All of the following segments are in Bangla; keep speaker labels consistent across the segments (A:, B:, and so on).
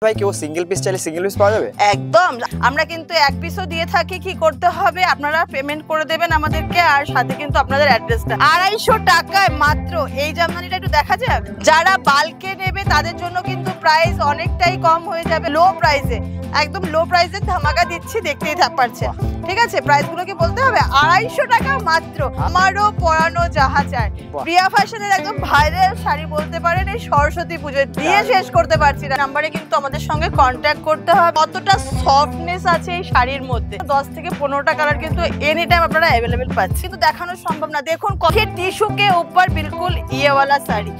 A: ভাই কেউ সিঙ্গেল পিস চাইলে সিঙ্গেল পিস পাওয়া যাবে?
B: একদম, আমরা কিন্তু এক পিসও দিয়ে থাকি। কি করতে হবে, আপনারা পেমেন্ট করে দেবেন আমাদেরকে, আর সাথে কিন্তু আপনাদের অ্যাড্রেসটা। 250 টাকায় মাত্র এই জামদানিটা একটু দেখা যাক। যারা বাল্কে নেবে তাদের জন্য কিন্তু প্রাইস অনেকটাই কম হয়ে যাবে, লো প্রাইসে, একদম লো প্রাইসে ধামাকা দিচ্ছি, দেখতেই পাচ্ছেন। ঠিক আছে, প্রাইস গুলো কি বলতে হবে? 250 টাকা মাত্র। আমারও পরানো যাহা চায়, প্রিয়া ফ্যাশনের একদম ভাইরাল শাড়ি বলতে পারেন। এই সরস্বতী পুজো দিয়ে শেষ করতে পারছি না। নাম্বারে কিন্তু আমাদের সঙ্গে কন্ট্যাক্ট করতে হবে। কতটা সফটনেস আছে এই শাড়ির মধ্যে। 10 থেকে 15টা কালার কিন্তু এনি টাইম আপনারা অ্যাভেলেবেল পাচ্ছেন, কিন্তু দেখানো সম্ভব না। দেখুন টিস্যু কে উপর বিলকুল ইয়েওয়ালা শাড়ি,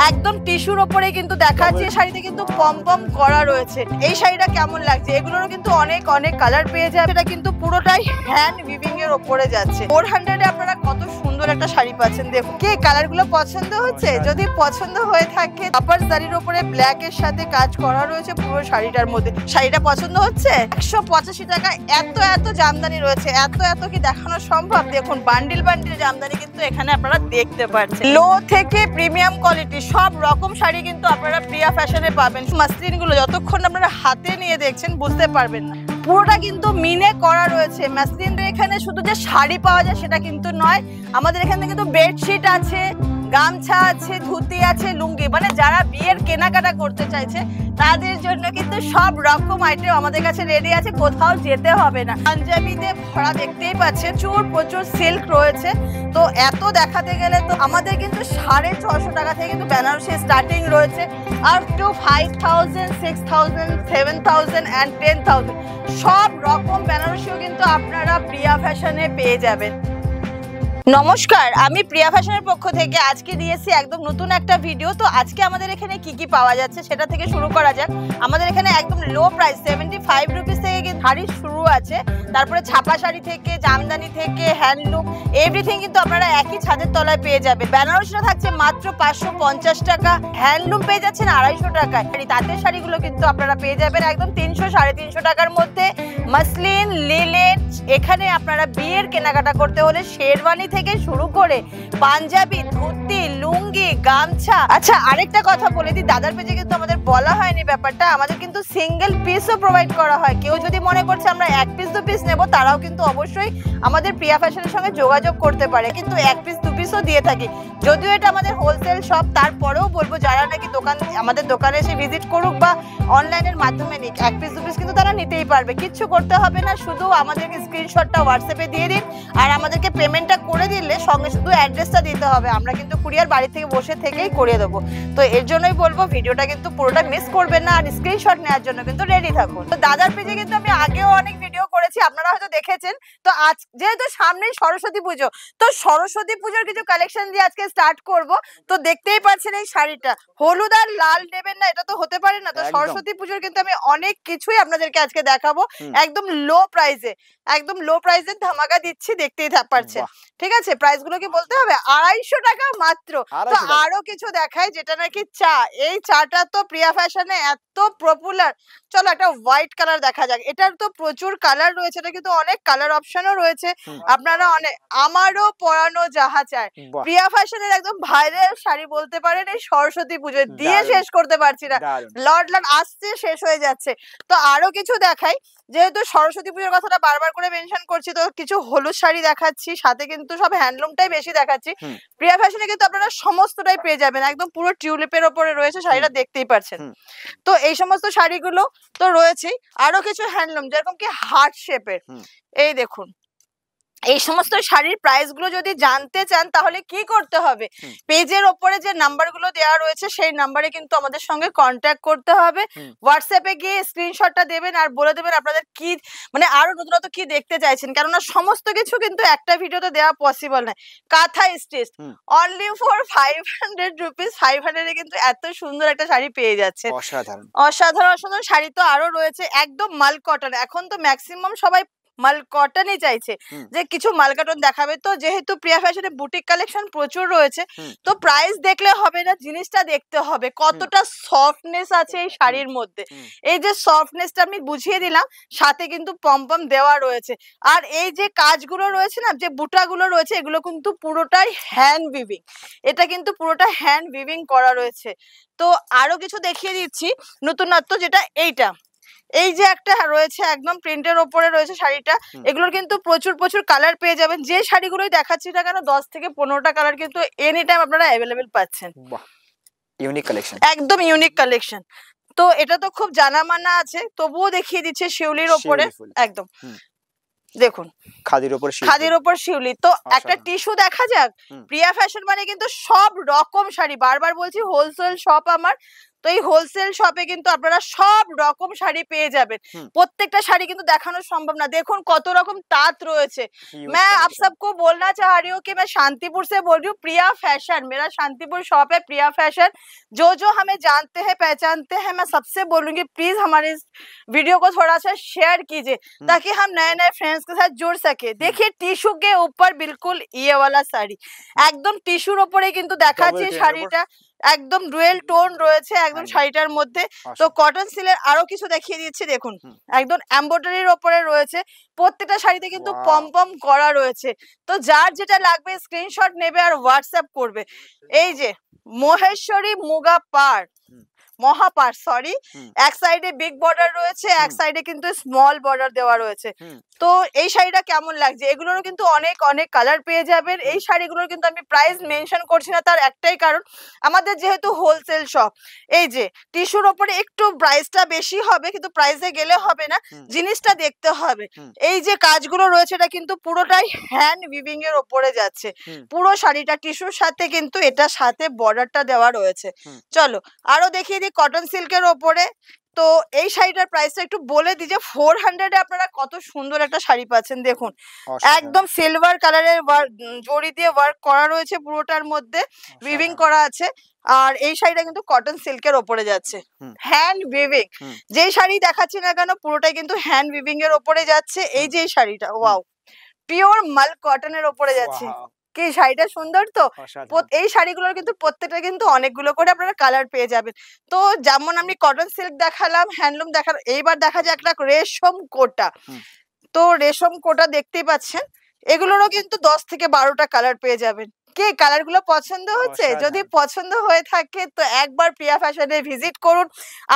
B: একদম টিস্যুর উপরে কিন্তু দেখাচ্ছে। শাড়িতে কিন্তু পম পম করা রয়েছে। এই শাড়িটা কেমন লাগছে? এগুলোরও কিন্তু অনেক অনেক কালার পেয়ে যাবে। এটা কিন্তু পুরোটাই হ্যান্ড উইভিং এর উপরে যাচ্ছে। 400 এ আপনারা কত সুন্দর একটা শাড়ি পাচ্ছেন। দেখুন কি কালার গুলো পছন্দ হচ্ছে? যদি পছন্দ হয়ে থাকে, আপার শাড়ির উপরে ব্ল্যাক এর সাথে কাজ করা রয়েছে পুরো শাড়িটার মধ্যে। শাড়িটা পছন্দ হচ্ছে? 185 টাকা এত এত জামদানি রয়েছে। এত কি দেখানো সম্ভব? দেখুন বান্ডিল বান্ডিল জামদানি কিন্তু এখানে আপনারা দেখতে পাচ্ছেন। লো থেকে প্রিমিয়াম কোয়ালিটি সব রকম শাড়ি কিন্তু আপনারা প্রিয়া ফ্যাশনে পাবেন। মাসলিন গুলো যতক্ষণ আপনারা হাতে নিয়ে দেখছেন বুঝতে পারবেন না। পুরোটা কিন্তু মিনে করা রয়েছে। মাসলিনের এখানে শুধু যে শাড়ি পাওয়া যায় সেটা কিন্তু নয়, আমাদের এখানে কিন্তু বেডশিট আছে, গামছা আছে, ধুতি আছে, লুঙ্গি, মানে যারা বিয়ের কেনাকাটা করতে চাইছে তাদের জন্য কিন্তু সব রকম আইটেম আমাদের কাছে রেডি আছে, কোথাও যেতে হবে না। পাঞ্জাবিতে ভরা দেখতেই পাচ্ছেন, প্রচুর সিল্ক রয়েছে। তো এত দেখাতে গেলে তো আমাদের কিন্তু 650 টাকা থেকে কিন্তু বেনারসি স্টার্টিং রয়েছে, আপ টু 5000, 6000, 7000 and 10,000 সব রকম বেনারসিও কিন্তু আপনারা প্রিয়া ফ্যাশনে পেয়ে যাবেন। নমস্কার, আমি প্রিয়া ফ্যাশনের পক্ষ থেকে আজকে দিয়েছি একদম নতুন একটা ভিডিও। তো আজকে আমাদের এখানে কি কি পাওয়া যাচ্ছে সেটা থেকে শুরু করা যাক। আমাদের এখানে একদম লো প্রাইস 75 রুপিস থেকে কিন্তু শাড়ি শুরু আছে। তারপরে ছাপা শাড়ি থেকে, জামদানি থেকে, হ্যান্ডলুম, এভরিথিং কিন্তু আপনারা একই ছাদের তলায় পেয়ে যাবেন। বেনারসিটা থাকছে মাত্র 550 টাকা, হ্যান্ডলুম পেয়ে যাচ্ছেন 250 টাকায়। তাঁতের শাড়িগুলো কিন্তু আপনারা পেয়ে যাবেন একদম 300, 350 টাকার মধ্যে। মাসলিন, লিলেন, এখানে আপনারা বিয়ের কেনাকাটা করতে হলে শেরওয়ানি থেকে শুরু করে পাঞ্জাবি, ধুতি, লুঙ্গি, গামছা। আচ্ছা, আরেকটা কথা বলে দিই, দাদার পেজে কিন্তু আমাদের বলা হয়নি ব্যাপারটা, আমাদের কিন্তু সিঙ্গেল পিসও প্রোভাইড করা হয়। কেউ যদি মনে করছে আমরা এক পিস দু পিস নেব, তারাও কিন্তু অবশ্যই আমাদের প্রিয়া ফ্যাশনের সঙ্গে যোগাযোগ করতে পারে। কিন্তু এক পিস দু পিসও দিয়ে থাকি, যদিও এটা আমাদের হোলসেল শপ। তারপরেও বলবো যারা নাকি আমাদের দোকানে এসে ভিজিট করুক বা অনলাইনের মাধ্যমে নিক, এক পিস দু পিস কিন্তু তারা নিতেই পারবে। কিচ্ছু করতে হবে না, শুধু আমাদেরকে স্ক্রিনশটটা হোয়াটসঅ্যাপে দিয়ে দিন, আর আমাদেরকে পেমেন্টটা করে দিলে সঙ্গে শুধু অ্যাড্রেসটা দিতে হবে। আমরা কিন্তু কুরিয়ার বাড়ি থেকে বসে থেকেই করিয়ে দেবো। তো এর জন্যই বলবো ভিডিওটা কিন্তু পুরোটা মিস করবেন না, আর স্ক্রিনশট নেওয়ার জন্য কিন্তু রেডি থাকুন। তো দাদার পেজে কিন্তু আমি আগেও অনেক ভিডিও করেছি, আপনারা হয়তো দেখেছেন। তো আজ যেহেতু সামনেই সরস্বতী পুজো, তো সরস্বতী পুজোর কিছু কালেকশন দিয়ে আজকে স্টার্ট করব। তো দেখতেই পাচ্ছেন এই শাড়িটা, হলুদ আর লাল নেবেন না এটা তো হতে পারে না। তো সরস্বতী পুজোর কিন্তু আমি অনেক কিছুই আপনাদেরকে আজকে দেখাবো একদম লো প্রাইসে, একদম লো প্রাইসে ধামাকা দিচ্ছি, দেখতেই পাচ্ছেন। ঠিক আছে, প্রাইস গুলো কি বলতে হবে? 250 টাকা মাত্র। তো আরো কিছু দেখায় যেটা নাকি চা, এই চাটা তো প্রিয়া ফ্যাশনে এত পপুলার। চলো একটা হোয়াইট কালার দেখা যাক। এটার তো প্রচুর কালার রয়েছে, এটা কিন্তু অনেক কালার অপশনও রয়েছে। আপনারা অনেক, আমারও পরানো যাহা চায়, প্রিয়া ফ্যাশনের একদম ভাইরাল শাড়ি বলতে পারেন। এই সরস্বতী পুজো দিয়ে শেষ করতে পারছি না, লট আসছে, শেষ হয়ে যাচ্ছে। তো আরো কিছু দেখাই, যেহেতু সরস্বতী পুজোর কথাটা বারবার করে মেনশন করছি, তো কিছু হলুদ শাড়ি দেখাচ্ছি, সাথে কিন্তু সব হ্যান্ডলুমটাই বেশি দেখাচ্ছি। প্রিয়া ফ্যাশনে কিন্তু আপনারা সমস্তটাই পেয়ে যাবেন, একদম পুরো টিউলিপের ওপরে রয়েছে শাড়িটা, দেখতেই পাচ্ছেন। তো এই সমস্ত শাড়িগুলো তো রয়েছেই, আরো কিছু হ্যান্ডলুম যেরকম কি হার্ট শেপের, এই দেখুন। এই সমস্ত শাড়ির প্রাইস গুলো যদি জানতে চান তাহলে কি করতে হবে? পেজের ওপরে যে নাম্বারগুলো দেওয়া রয়েছে সেই নাম্বারে কিন্তু আমাদের সঙ্গে কন্ট্যাক্ট করতে হবে। হোয়াটসঅ্যাপে গিয়ে স্ক্রিনশটটা দেবেন আর বলে দেবেন আপনাদের কি, মানে আরো নতুনত্ব কি দেখতে চাইছেন, কেননা সমস্ত কিছু কিন্তু একটা ভিডিওতে দেওয়া পসিবল নয়। কাঁথা স্টিচ অনলি ফর 500 রুপিস, 500 এ কিন্তু এত সুন্দর একটা শাড়ি পেয়ে যাচ্ছে। অসাধারণ অসাধারণ শাড়ি তো আরো রয়েছে, একদম মাল কটন। এখন তো ম্যাক্সিমাম সবাই মাল কটনই চাইছে যে কিছু মাল কটন দেখাবে। তো যেহেতু প্রিয়া ফ্যাশনে বুটিক কালেকশন প্রচুর রয়েছে, তো প্রাইস দেখলে হবে না, জিনিসটা দেখতে হবে কতটা সফটনেস আছে এই শাড়ির মধ্যে। এই যে সফটনেসটা আমি বুঝিয়ে দিলাম, সাথে কিন্তু পম্পম দেওয়া রয়েছে। আর এই যে কাজগুলো রয়েছে না, যে বুটাগুলো রয়েছে, এগুলো কিন্তু পুরোটাই হ্যান্ড উইভিং। এটা কিন্তু পুরোটা হ্যান্ড উইভিং করা রয়েছে। তো আরো কিছু দেখিয়ে দিচ্ছি নতুনত্ব, যেটা এইটা, এই যে একটা রয়েছে একদম প্রিন্টের ওপরে রয়েছে শাড়িটা। এগুলোর কিন্তু প্রচুর প্রচুর কালার পেয়ে যাবেন। যে শাড়িগুলোই দেখাচ্ছি না কেন 10 থেকে 15টা কালার কিন্তু এনি টাইম আপনারা অ্যাভেলেবেল পাচ্ছেন।
A: ইউনিক কালেকশন,
B: একদম ইউনিক কালেকশন। তো এটা তো খুব জানা মানা আছে, তবুও দেখিয়ে দিচ্ছে শিউলির ওপরে। একদম দেখুন, খাদির ওপর শিউলি। তো একটা টিস্যু দেখা যাক। প্রিয়া ফ্যাশন মানে কিন্তু সব রকম শাড়ি, বারবার বলছি হোলসেল শপ আমার। তো এই হোলসেল শপে কিন্তু আপনারা সব রকম শাড়ি পেয়ে যাবেন। প্রত্যেকটা শাড়ি কিন্তু দেখানো সম্ভব না। দেখুন কত রকম তাঁত রয়েছে। मैं आप सबको बोलना चाह रही हूँ कि मैं शांतिपुर से बोल रही हूँ। प्रिया फैशन मेरा शांतिपुर शॉप है, प्रिया फैशन। जो जो हमें जानते हैं पहचानते हैं, मैं सबसे बोलूंगी प्लीज हमारे इस वीडियो को थोड़ा सा शेयर कीजिए, ताकि हम नए नए फ्रेंड्स के साथ जुड़ सके। देखिए टिश्यू के ऊपर बिल्कुल ये वाला শাড়ি, একদম টিস্যুর উপরে কিন্তু দেখাচ্ছে শাড়িটা। একদম ডুয়েল টোন রয়েছে একদম শাড়িটার মধ্যে। তো কটন সিলের আরো কিছু দেখিয়ে দিচ্ছি, দেখুন একদম এমব্রয়ডারির উপরে রয়েছে। প্রত্যেকটা শাড়িতে কিন্তু পমপম করা রয়েছে। তো যার যেটা লাগবে স্ক্রিনশট নেবে আর হোয়াটসঅ্যাপ করবে। এই যে মহেশ্বরী মুগা পাড়, মহাপাড় সরি, এক সাইডে বিগ বর্ডার রয়েছে, এক সাইডে কিন্তু স্মল বর্ডার দেওয়া রয়েছে। তো এই শাড়িটা কেমন লাগছে? এগুলোরও কিন্তু অনেক অনেক কালার পেয়ে যাবেন। এই শাড়িগুলোর কিন্তু আমি প্রাইস মেনশন করছি না, তার একটাই কারণ আমাদের যেহেতু হোলসেল শপ। এই যে টিস্যুর ওপরে একটু প্রাইসটা বেশি হবে, কিন্তু প্রাইসে গেলে হবে না, জিনিসটা দেখতে হবে। এই যে কাজগুলো রয়েছে এটা কিন্তু পুরোটাই হ্যান্ড উইভিং এর ওপরে যাচ্ছে। পুরো শাড়িটা টিস্যুর সাথে কিন্তু এটার সাথে বর্ডারটা দেওয়া রয়েছে। চলো আরো দেখিয়ে দিই কটন সিল্কের ওপরে। তো এই শাড়িটার প্রাইসটা একটু বলে দিই যে 400 এ আপনারা কত সুন্দর একটা শাড়ি পাচ্ছেন। দেখুন একদম সিলভার কালারের জড়ি দিয়ে ওয়ার্ক করা রয়েছে, পুরোটার মধ্যে উইভিং করা আছে। আর এই শাড়িটা কিন্তু কটন সিল্কের ওপরে যাচ্ছে, হ্যান্ড উইভিং। যে শাড়ি দেখাচ্ছি না কেন পুরোটাই কিন্তু হ্যান্ড উইভিং এর ওপরে যাচ্ছে। এই যে এই শাড়িটা ওয়াও, পিওর মাল কটনের ওপরে যাচ্ছে। কি শাড়িটা সুন্দর তো। এই শাড়িগুলোর কিন্তু প্রত্যেকটা কিন্তু অনেকগুলো করে আপনারা কালার পেয়ে যাবেন। তো যেমন আমি কটন সিল্ক দেখালাম, হ্যান্ডলুম দেখালাম, এইবার দেখা যায় একটা রেশম কোটা। তো রেশম কোটা দেখতেই পাচ্ছেন, এগুলোরও কিন্তু 10 থেকে 12টা কালার পেয়ে যাবেন। কে কালার গুলো পছন্দ হচ্ছে? যদি পছন্দ হয়ে থাকে তো একবার প্রিয়া ফ্যাশনে ভিজিট করুন।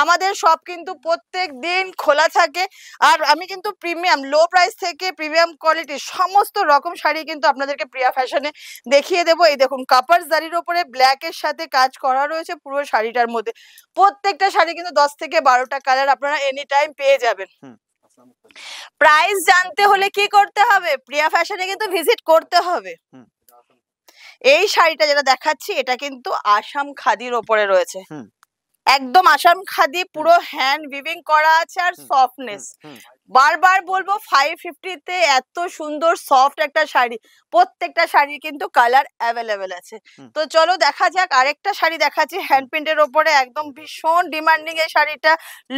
B: আমাদের শপ কিন্তু প্রত্যেক দিন খোলা থাকে। আর আমি কিন্তু প্রিমিয়াম লো প্রাইস থেকে প্রিমিয়াম কোয়ালিটির সমস্ত রকম শাড়ি কিন্তু আপনাদেরকে প্রিয়া ফ্যাশনে দেখিয়ে দেবো। এই দেখুন কাপার জারির উপরে ব্ল্যাক এর সাথে কাজ করা রয়েছে পুরো শাড়িটার মধ্যে। প্রত্যেকটা শাড়ি কিন্তু 10 থেকে 12টা কালার আপনারা এনি টাইম পেয়ে যাবেন। প্রাইস জানতে হলে কি করতে হবে? প্রিয়া ফ্যাশনে কিন্তু ভিজিট করতে হবে। এই শাড়িটা যেটা দেখাচ্ছি এটা কিন্তু আসাম খাদির ওপরে রয়েছে, একদম আসাম খাদি, পুরো হ্যান্ড উইভিং করা আছে। আর সফটনেস বারবার বলবো 550-তে এত সুন্দর সফট একটা শাড়ি। প্রত্যেকটা শাড়ির কিন্তু কালার অ্যাভেলেবেল আছে। তো চলো দেখা যাক আরেকটা শাড়ি দেখাচ্ছি হ্যান্ড প্রিন্টের ওপরে, একদম ভীষণ ডিমান্ডিং এই শাড়িটা।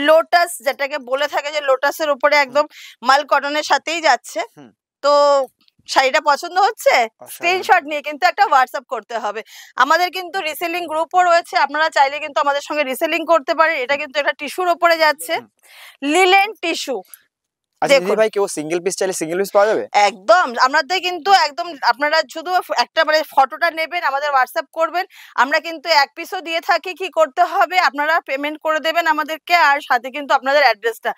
B: লোটাস যেটাকে বলে থাকে, যে লোটাসের উপরে একদম মাল কটনের সাথেই যাচ্ছে। তো শাড়িটা পছন্দ হচ্ছে? স্ক্রিনশট নিয়ে কিন্তু একটা হোয়াটসঅ্যাপ করতে হবে। আমাদের কিন্তু রিসেলিং গ্রুপও রয়েছে, আপনারা চাইলে কিন্তু আমাদের সঙ্গে রিসেলিং করতে পারেন। এটা কিন্তু একটা টিস্যুর উপরে যাচ্ছে, লিলেন টিস্যু।
A: আচ্ছা দিদি ভাই, কেউ সিঙ্গেল পিস চাইলে সিঙ্গেল পিস পাওয়া যাবে?
B: একদম আমাদের কিন্তু একদম, আপনারা শুধু একটা মানে ফটোটা নেবেন, আমাদের হোয়াটসঅ্যাপ করবেন। আমরা কিন্তু এক পিসও দিয়ে থাকি। কি করতে হবে, আপনারা পেমেন্ট করে দেবেন আমাদেরকে, আর সাথে কিন্তু আপনাদের অ্যাড্রেসটা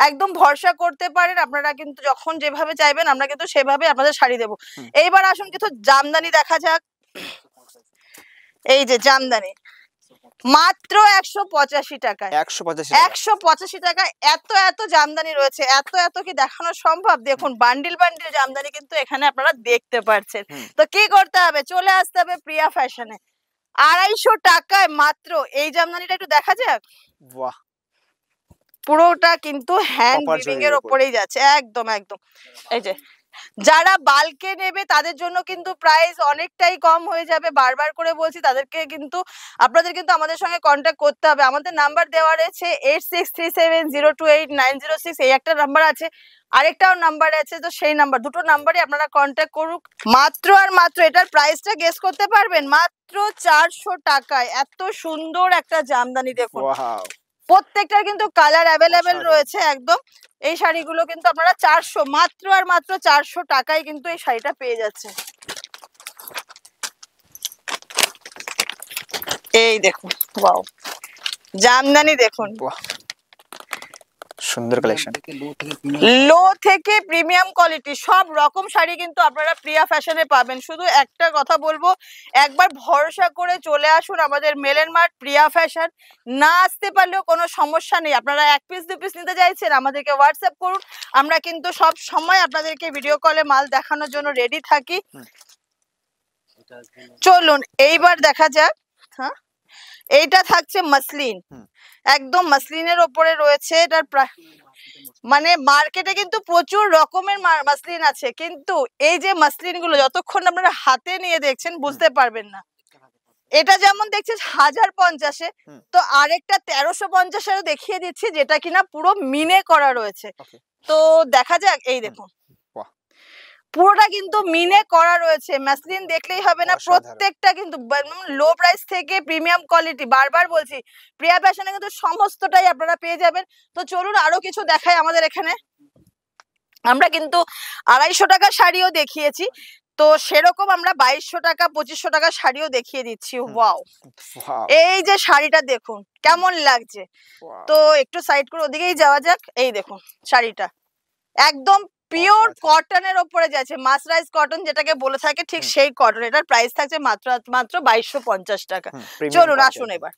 B: একদম ভরসা করতে পারেন। আপনারা কিন্তু যখন যেভাবে চাইবেন আমরা কিন্তু সেভাবে আপনাদের শাড়ি দেবো। এইবার আসুন কিছু জামদানি দেখা যাক। এই যে জামদানি মাত্র 185 টাকায়, 185 টাকায় এত এত জামদানি রয়েছে। এত এত কি দেখানো সম্ভব? দেখুন বান্ডিল বান্ডিল জামদানি কিন্তু এখানে আপনারা দেখতে পাচ্ছেন। তো কি করতে হবে, চলে আসতে হবে প্রিয়া ফ্যাশনে। 250 টাকায় মাত্র এই জামদানিটা একটু দেখা যাক।
A: বাহ,
B: পুরোটা কিন্তু হ্যান্ড উইভিং এর উপরেই যাচ্ছে, একদম একদম। এই যে যারা বাল্কে নেবে তাদের জন্য কিন্তু প্রাইস অনেকটাই কম হয়ে যাবে, বারবার করে বলছি তাদেরকে কিন্তু আপনাদের কিন্তু আমাদের সঙ্গে কন্ট্যাক্ট করতে হবে। আমাদের নাম্বার দেওয়া রয়েছে 8637028906, এই একটা নাম্বার আছে, আরেকটাও নাম্বার আছে, তো সেই নাম্বার দুটো নাম্বারই আপনারা কন্ট্যাক্ট করুন। মাত্র আর মাত্র এটার প্রাইসটা গেস করতে পারবেন, মাত্র 400 টাকায় এত সুন্দর একটা জামদানি দেখুন।
A: ওয়াও,
B: প্রত্যেকটার কিন্তু কালার অ্যাভেলেবেল রয়েছে একদম। এই শাড়িগুলো কিন্তু আপনারা 400, মাত্র আর মাত্র 400 টাকায় কিন্তু এই শাড়িটা পেয়ে যাচ্ছে। এই দেখুন, ওয়াও, জামদানি দেখুন,
A: বাহ, সুন্দর কালেকশন।
B: লো থেকে প্রিমিয়াম কোয়ালিটি সব রকম শাড়ি কিন্তু আপনারা প্রিয়া ফ্যাশনে পাবেন। শুধু একটা কথা বলবো, একবার ভরসা করে চলে আসুন আমাদের মেলেন মার্ট প্রিয়া ফ্যাশন। না আসতে পারলেও কোনো সমস্যা নেই, আপনারা 1 পিস 2 পিস নিতে চাইছেন আমাদেরকে হোয়াটসঅ্যাপ করুন, আমরা কিন্তু সব সময় আপনাদেরকে ভিডিও কলে মাল দেখানোর জন্য রেডি থাকি। চলুন এইবার দেখা যাক। হ্যাঁ, এইটা থাকছে মাসলিন, একদম মাসলিনের ওপরে রয়েছে। এটার মানে মার্কেটে কিন্তু প্রচুর রকমের মাসলিন আছে, কিন্তু এই যে মাসলিন গুলো যতক্ষণ আপনারা হাতে নিয়ে দেখছেন বুঝতে পারবেন না। এটা যেমন দেখছিস 1050-এ, তো আরেকটা 1350-এরও দেখিয়ে দিচ্ছি, যেটা কিনা পুরো মিনে করা রয়েছে। তো দেখা যাক, এই দেখুন পুরোটা কিন্তু মিনে করা রয়েছে। মাসলিন দেখলেই হবে না, প্রত্যেকটা কিন্তু লো প্রাইস থেকে প্রিমিয়াম কোয়ালিটি। বারবার বলছি প্রিয়া ফ্যাশনে কিন্তু সমস্তটাই আপনারা পেয়ে যাবেন। তো চলুন আরো কিছু দেখাই। আমাদের এখানে আমরা কিন্তু 250 টাকা শাড়িও দেখিয়েছি, তো সেরকম আমরা 2200 টাকা 2500 টাকা শাড়িও দেখিয়ে দিচ্ছি। ওয়াও, এই যে শাড়িটা দেখুন কেমন লাগছে। তো একটু সাইড করে ওদিকেই যাওয়া যাক। এই দেখুন শাড়িটা একদম পিওর কটনের ওপরে যাচ্ছে, মাসরাইজ কটন যেটাকে বলে থাকে, ঠিক সেই কটন। এটার প্রাইস থাকছে মাত্র 2250 টাকা। চলুন আসুন এবার।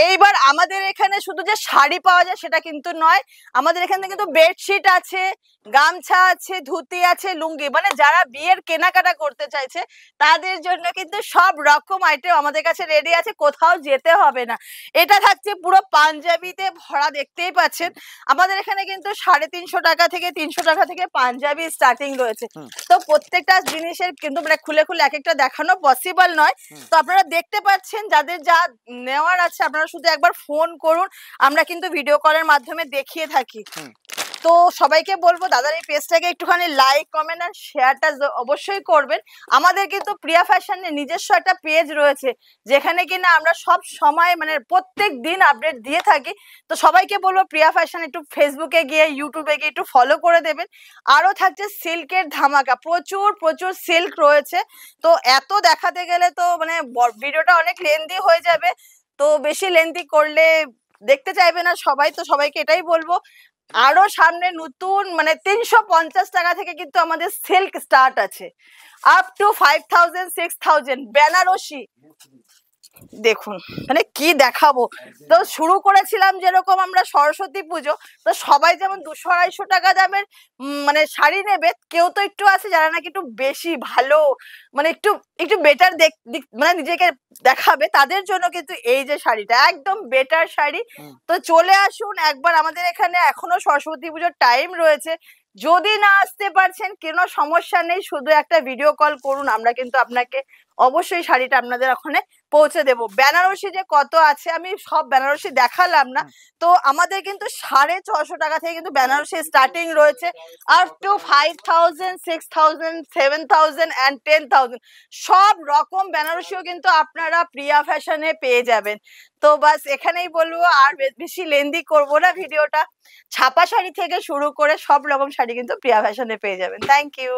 B: এইবার আমাদের এখানে শুধু যে শাড়ি পাওয়া যায় সেটা কিন্তু নয়, আমাদের এখানে কিন্তু বেডশিট আছে, গামছা আছে, ধুতি আছে, লুঙ্গি, মানে যারা বিয়ের কেনাকাটা করতে চাইছে তাদের জন্য কিন্তু সব রকম আইটেম আমাদের কাছে রেডি আছে, কোথাও যেতে হবে না। এটা থাকছে পুরো পাঞ্জাবিতে ভরা, দেখতেই পাচ্ছেন। আমাদের এখানে কিন্তু 350 টাকা থেকে 300 টাকা থেকে পাঞ্জাবি স্টার্টিং রয়েছে। তো প্রত্যেকটা জিনিসের কিন্তু মানে খুলে খুলে এক একটা দেখানো পসিবল নয়। তো আপনারা দেখতে পাচ্ছেন, যাদের যা নেওয়ার আছে আপনারা শুধু একবার ফোন করুন, আমরা কিন্তু ভিডিও কলের মাধ্যমে দেখিয়ে থাকি। তো সবাইকে বলবো দাদার এই পেজটাকে একটুখানি লাইক, কমেন্ট আর শেয়ারটা অবশ্যই করবেন। আমাদের কিন্তু প্রিয়া ফ্যাশনের নিজস্ব একটা পেজ রয়েছে, যেখানে কিনা আমরা সব সময় মানে প্রত্যেক দিন আপডেট দিয়ে থাকি। তো সবাইকে বলবো প্রিয়া ফ্যাশন একটু ফেসবুকে গিয়ে, ইউটিউবে গিয়ে একটু ফলো করে দেবেন। আরো থাকছে সিল্কের ধামাকা, প্রচুর প্রচুর সিল্ক রয়েছে। তো এত দেখাতে গেলে তো মানে ভিডিওটা অনেক লেন্দি হয়ে যাবে, তো বেশি লেন্দি করলে দেখতে চাইবে না সবাই। তো সবাইকে এটাই বলবো, আরো সামনে নতুন মানে 350 টাকা থেকে কিন্তু আমাদের সিল্ক স্টার্ট আছে, আপ টু 5000 6000 বেনারসি। দেখুন মানে কি দেখাবো। তো শুরু করেছিলাম যেরকম আমরা সরস্বতী পুজো, তো সবাই যেমন 200-250 টাকা দামের মানে শাড়ি নেবে, কেউ তো একটু আছে যারা নাকি একটু বেশি ভালো মানে একটু একটু বেটার মানে নিজেকে দেখাবে, তাদের জন্য কিন্তু এই যে শাড়িটা একদম বেটার শাড়ি। তো চলে আসুন একবার আমাদের এখানে, এখনো সরস্বতী পুজোর টাইম রয়েছে। যদি না আসতে পারছেন কোনো সমস্যা নেই, শুধু একটা ভিডিও কল করুন, আমরা কিন্তু আপনাকে অবশ্যই শাড়িটা আপনাদের ওখানে পৌঁছে দেবো। বেনারসি যে কত আছে, আমি সব বেনারসি দেখালাম না, তো আমাদের কিন্তু 650 টাকা থেকে কিন্তু বেনারসি স্টার্টিং রয়েছে, আপ টু 5000 6000 7000 and 10,000 সব রকম বেনারসিও কিন্তু আপনারা প্রিয়া ফ্যাশনে পেয়ে যাবেন। তো বাস এখানেই বলবো, আর বেশি লেন্দি করবো না ভিডিওটা। ছাপা শাড়ি থেকে শুরু করে সব রকম শাড়ি কিন্তু প্রিয়া ফ্যাশনে পেয়ে যাবেন। Thank you.